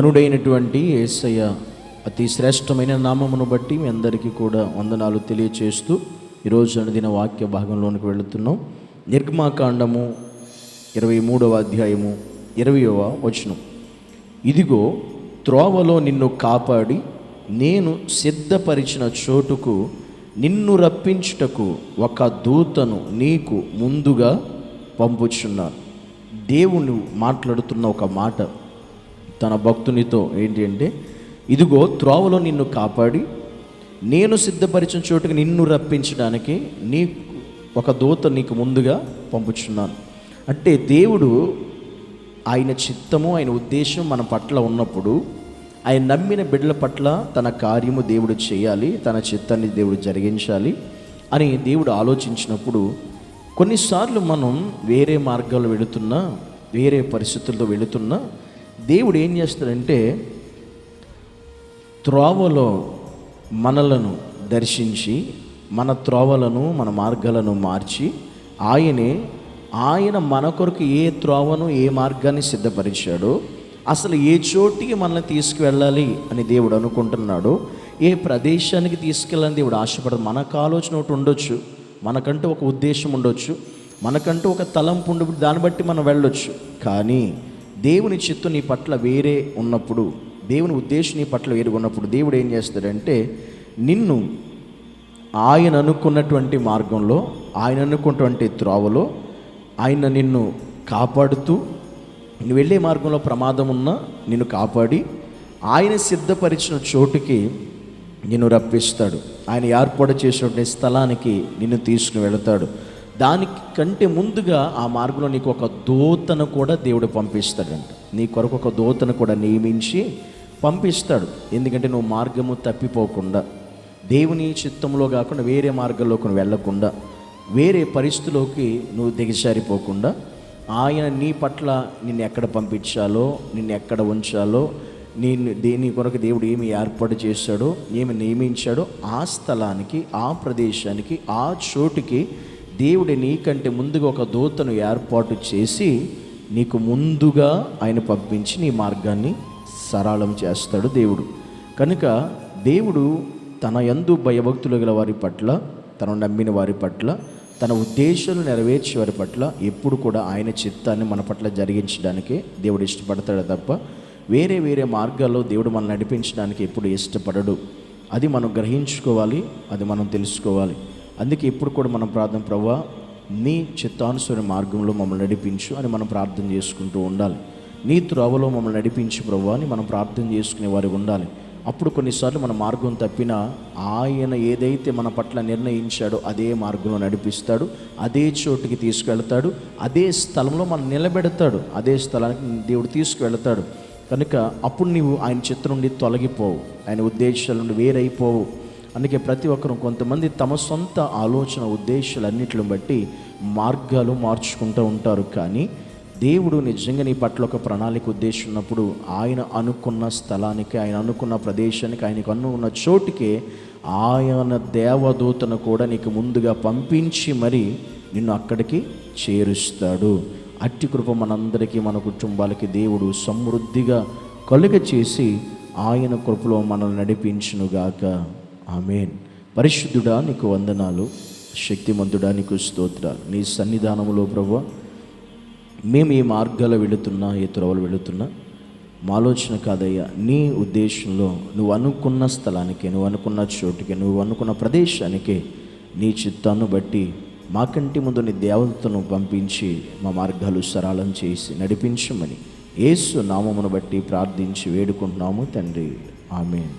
గనుడైనటువంటి యేసయ్య అతి శ్రేష్టమైన నామమును బట్టి మీ అందరికీ కూడా వందనాలు తెలియచేస్తూ ఈరోజు అనుదిన వాక్య భాగంలోనికి వెళుతున్నాం. నిర్గమాకాండము 23వ అధ్యాయము 20వ వచనం. ఇదిగో త్రోవలో నిన్ను కాపాడి నేను సిద్ధపరిచిన చోటుకు నిన్ను రప్పించుటకు ఒక దూతను నీకు ముందుగా పంపుచున్నాను. దేవుని మాట్లాడుతున్న ఒక మాట తన భక్తునితో ఏంటి అంటే, ఇదిగో త్రోవలో నిన్ను కాపాడి నేను సిద్ధపరిచిన చోటుకి నిన్ను రప్పించడానికి నీకు ఒక దూత నీకు ముందుగా పంపుచున్నాను. అంటే దేవుడు ఆయన చిత్తము, ఆయన ఉద్దేశం మన పట్ల ఉన్నప్పుడు, ఆయన నమ్మిన బిడ్డల పట్ల తన కార్యము దేవుడు చేయాలి, తన చిత్తాన్ని దేవుడు జరిగించాలి అని దేవుడు ఆలోచించినప్పుడు, కొన్నిసార్లు మనం వేరే మార్గాలు వెళుతున్నా, వేరే పరిస్థితుల్లో వెళుతున్నా దేవుడు ఏం చేస్తాడంటే త్రోవలో మనలను దర్శించి మన త్రోవలను, మన మార్గాలను మార్చి ఆయన మన కొరకు ఏ త్రోవను, ఏ మార్గాన్ని సిద్ధపరిచాడో, అసలు ఏ చోటికి మనల్ని తీసుకువెళ్ళాలి అని దేవుడు అనుకుంటున్నాడో, ఏ ప్రదేశానికి తీసుకెళ్ళాలని దేవుడు ఆశపడదు. మనకు ఆలోచన ఒకటి ఉండొచ్చు, మనకంటూ ఒక ఉద్దేశం ఉండొచ్చు, మనకంటూ ఒక తలంపు ఉండి దాన్ని బట్టి మనం వెళ్ళొచ్చు. కానీ దేవుని చిత్తం నీ పట్ల వేరే ఉన్నప్పుడు, దేవుని ఉద్దేశం నీ పట్ల వేరే ఉన్నప్పుడు దేవుడు ఏం చేస్తాడంటే నిన్ను ఆయన అనుకున్నటువంటి మార్గంలో, ఆయన అనుకున్నటువంటి త్రోవలో ఆయన నిన్ను కాపాడుతూ, నువ్వు వెళ్ళే మార్గంలో ప్రమాదం ఉన్నా నిన్ను కాపాడి ఆయన సిద్ధపరిచిన చోటుకి నిన్ను రప్పిస్తాడు. ఆయన ఏర్పాటు చేసినటువంటి స్థలానికి నిన్ను తీసుకుని వెళతాడు. దానికంటే ముందుగా ఆ మార్గంలో నీకు ఒక దూతను కూడా దేవుడు పంపిస్తాడంట. నీ కొరకు ఒక దూతను కూడా నియమించి పంపిస్తాడు. ఎందుకంటే నువ్వు మార్గము తప్పిపోకుండా, దేవుని చిత్తంలో కాకుండా వేరే మార్గంలోకి వెళ్ళకుండా, వేరే పరిస్థితిలోకి నువ్వు దిగజారిపోకుండా, ఆయన నీ పట్ల నిన్ను ఎక్కడ పంపించాలో, నిన్ను ఎక్కడ ఉంచాలో, దేని కొరకు దేవుడు ఏమి ఏర్పాటు చేశాడో, ఏమి నియమించాడో ఆ స్థలానికి, ఆ ప్రదేశానికి, ఆ చోటుకి దేవుడు నీకంటే ముందుగా ఒక దూతను ఏర్పాటు చేసి నీకు ముందుగా ఆయన పంపించి నీ మార్గాన్ని సరళం చేస్తాడు దేవుడు. కనుక దేవుడు తన యందు భయభక్తులు గల వారి పట్ల, తను నమ్మిన వారి పట్ల, తన ఉద్దేశాలు నెరవేర్చే వారి పట్ల ఎప్పుడు కూడా ఆయన చిత్తాన్ని మన పట్ల జరిగించడానికే దేవుడు ఇష్టపడతాడు తప్ప వేరే వేరే మార్గాల్లో దేవుడు మనం నడిపించడానికి ఎప్పుడు ఇష్టపడడు. అది మనం గ్రహించుకోవాలి, అది మనం తెలుసుకోవాలి. అందుకే ఇప్పుడు కూడా మనం ప్రార్థన, ప్రభువా నీ చిత్తానుసరణ మార్గంలో మమ్మల్ని నడిపించు అని మనం ప్రార్థన చేసుకుంటూ ఉండాలి. నీ త్రోవలో మమ్మల్ని నడిపించు ప్రభువా అని మనం ప్రార్థన చేసుకునే వారు ఉండాలి. అప్పుడు కొన్నిసార్లు మన మార్గం తప్పినా ఆయన ఏదైతే మన పట్ల నిర్ణయించాడో అదే మార్గంలో నడిపిస్తాడు, అదే చోటుకి తీసుకువెళ్తాడు, అదే స్థలంలో మనం నిలబెడతాడు, అదే స్థలానికి దేవుడు తీసుకువెళ్తాడు. కనుక అప్పుడు నీవు ఆయన చిత్తం నుండి తొలగిపోవు, ఆయన ఉద్దేశాల నుండి వేరైపోవు. అందుకే ప్రతి ఒక్కరూ, కొంతమంది తమ సొంత ఆలోచన ఉద్దేశాలన్నిటిని బట్టి మార్గాలు మార్చుకుంటూ ఉంటారు. కానీ దేవుడు నిజంగా నీ పట్ల ఒక ప్రణాళిక ఉద్దేశం ఉన్నప్పుడు ఆయన అనుకున్న స్థలానికి, ఆయన అనుకున్న ప్రదేశానికి, ఆయనకు అనుకున్న చోటుకే ఆయన దేవదూతను కూడా నీకు ముందుగా పంపించి మరి నిన్ను అక్కడికి చేరుస్తాడు. అట్టి కృప మనందరికీ, మన కుటుంబాలకి దేవుడు సమృద్ధిగా కలుగ చేసి ఆయన కృపలో మనల్ని నడిపించునుగాక. ఆమేన్. పరిశుద్ధుడా నీకు వందనాలు, శక్తిమంతుడా నీకు స్తోత్రాలు. నీ సన్నిధానంలో ప్రభువా మేము ఏ మార్గాలు వెళుతున్నా, ఏ త్రోవలు వెళుతున్నా మా ఆలోచన కాదయ్యా, నీ ఉద్దేశంలో నువ్వు అనుకున్న స్థలానికి, నువ్వు అనుకున్న చోటుకి, నువ్వు అనుకున్న ప్రదేశానికి నీ చిత్తాన్ని బట్టి మాకంటి ముందు నీ దేవతను పంపించి మా మార్గాలు సరళం చేసి నడిపించమని యేసు నామమును బట్టి ప్రార్థించి వేడుకుంటున్నాము తండ్రి. ఆమేన్.